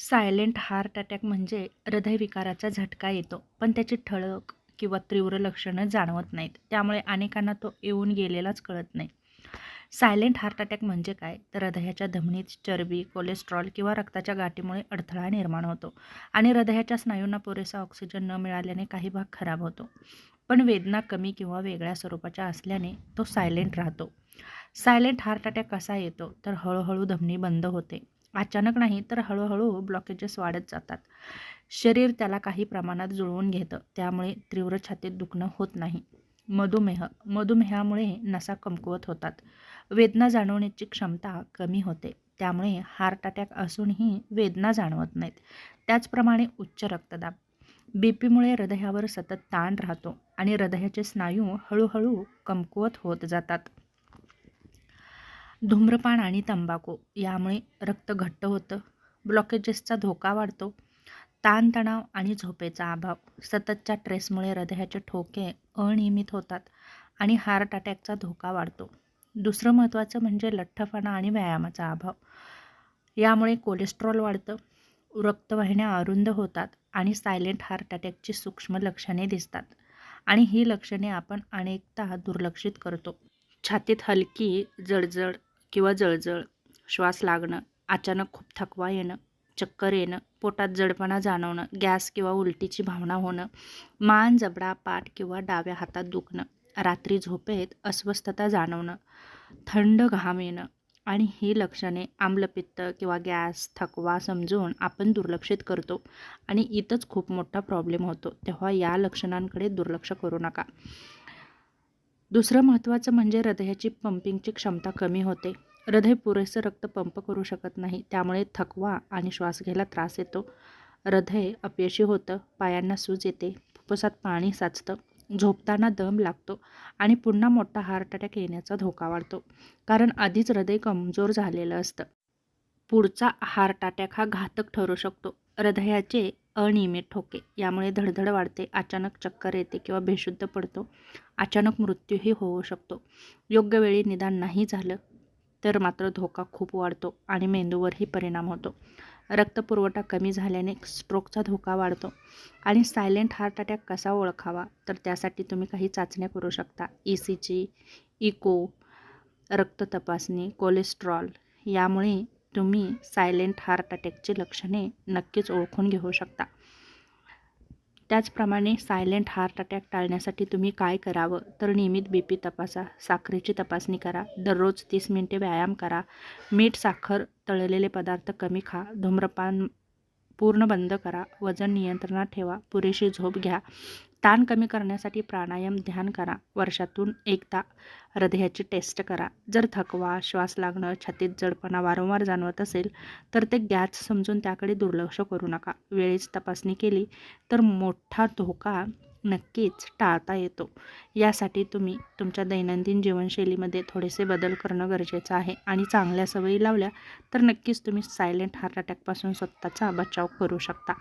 Silent heart attack म्हणजे हृदयविकाराचा झटका येतो, पण त्याची ठळक किंवा तीव्र लक्षणं जाणवत नाहीत. त्यामुळे अनेकांना तो येऊन गेलेलाच कळत नाही. सायलेंट हार्ट अटॅक म्हणजे काय? तर हृदयाच्या धमनीत चरबी, कोलेस्ट्रॉल किंवा रक्ताच्या गाठीमुळे अडथळा निर्माण होतो आणि हृदयाच्या स्नायूंना पुरेसा ऑक्सिजन न मिळाल्याने काही भाग खराब होतो. पण वेदना कमी किंवा वेगळ्या स्वरूपाच्या असल्याने तो सायलेंट राहतो. सायलेंट हार्ट अटॅक कसा येतो? तर हळूहळू धमनी बंद होते. अचानक नाही, तर हळूहळू ब्लॉकेजेस वाढत जातात. शरीर त्याला काही प्रमाणात जुळवून घेतं, त्यामुळे तीव्र छातीत दुखणं होत नाही. मधुमेहामुळे नसा कमकुवत होतात. वेदना जाणवण्याची क्षमता कमी होते, त्यामुळे हार्ट अटॅक असूनही वेदना जाणवत नाहीत. त्याचप्रमाणे उच्च रक्तदाब, बीपीमुळे हृदयावर सतत ताण राहतो आणि हृदयाचे स्नायू हळूहळू कमकुवत होत जातात. धूम्रपान आणि तंबाखू यामुळे रक्त घट्ट होतं, ब्लॉकेजेसचा धोका वाढतो. ताणतणाव आणि झोपेचा अभाव, सततच्या स्ट्रेसमुळे हृदयाचे ठोके अनियमित होतात आणि हार्ट अटॅकचा धोका वाढतो. दुसरं महत्त्वाचं म्हणजे लठ्ठपणा आणि व्यायामाचा अभाव. यामुळे कोलेस्ट्रॉल वाढतं, रक्तवाहिन्या अरुंद होतात आणि सायलेंट हार्ट अटॅकची सूक्ष्म लक्षणे दिसतात. आणि ही लक्षणे आपण अनेकदा दुर्लक्षित करतो. छातीत हलकी जळजळ किंवा जळजळ, श्वास लागणं, अचानक खूप थकवा येणं, चक्कर येणं, पोटात जडपणा जाणवणं, गॅस किंवा उलटीची भावना होणं, मान, जबडा, पाठ किंवा डाव्या हातात दुखणं, रात्री झोपेत अस्वस्थता जाणवणं, थंड घाम येणं आणि ही लक्षणे आम्लपित्त किंवा गॅस, थकवा समजून आपण दुर्लक्षित करतो आणि इथंच खूप मोठा प्रॉब्लेम होतो. तेव्हा या लक्षणांकडे दुर्लक्ष करू नका. दुसरं महत्त्वाचं म्हणजे हृदयाची पंपिंगची क्षमता कमी होते. हृदय पुरेसं रक्त पंप करू शकत नाही, त्यामुळे थकवा आणि श्वास घ्यायला त्रास येतो. हृदय अपयशी होतं, पायांना सूज येते, फुफ्फुसात पाणी साचतं, झोपताना दम लागतो आणि पुन्हा मोठा हार्ट अटॅक येण्याचा धोका वाढतो, कारण आधीच हृदय कमजोर झालेलं असतं. पुढचा हार्ट अटॅक हा घातक ठरू शकतो. हृदयाचे अनियमित ठोके, यामुळे धडधड वाढते, अचानक चक्कर येते किंवा बेशुद्ध पडतो. अचानक मृत्यूही होऊ शकतो. योग्य वेळी निदान नाही झालं तर मात्र धोका खूप वाढतो आणि मेंदूवरही परिणाम होतो. रक्तपुरवठा कमी झाल्याने स्ट्रोकचा धोका वाढतो. आणि सायलेंट हार्ट अटॅक कसा ओळखावा? तर त्यासाठी तुम्ही काही चाचण्या करू शकता. ECG, इको, रक्त तपासणी, कोलेस्ट्रॉल. यामुळे तुम्ही सायलेंट हार्ट अटॅकची लक्षणे नक्कीच ओळखून घेऊ शकता. त्याचप्रमाणे सायलेंट हार्ट अटॅक टाळण्यासाठी तुम्ही काय करावं? तर नियमित BP तपासा, साखरेची तपासणी करा, दररोज 30 मिनिटे व्यायाम करा, मीठ, साखर, तळलेले पदार्थ कमी खा, धूम्रपान पूर्ण बंद करा, वजन नियंत्रणात ठेवा, पुरेशी झोप घ्या, ताण कमी करण्यासाठी प्राणायाम, ध्यान करा, वर्षातून एकदा हृदयाची टेस्ट करा. जर थकवा, श्वास लागणं, छातीत जडपणा वारंवार जाणवत असेल तर ते गॅस समजून त्याकडे दुर्लक्ष करू नका. वेळेच तपासणी केली तर मोठा धोका नक्कीच टाळता येतो. यासाठी तुम्ही तुमच्या दैनंदिन जीवनशैलीमध्ये थोडेसे बदल करणं गरजेचं आहे आणि चांगल्या सवयी लावल्या तर नक्कीच तुम्ही सायलेंट हार्ट अटॅकपासून स्वतःचा बचाव करू शकता.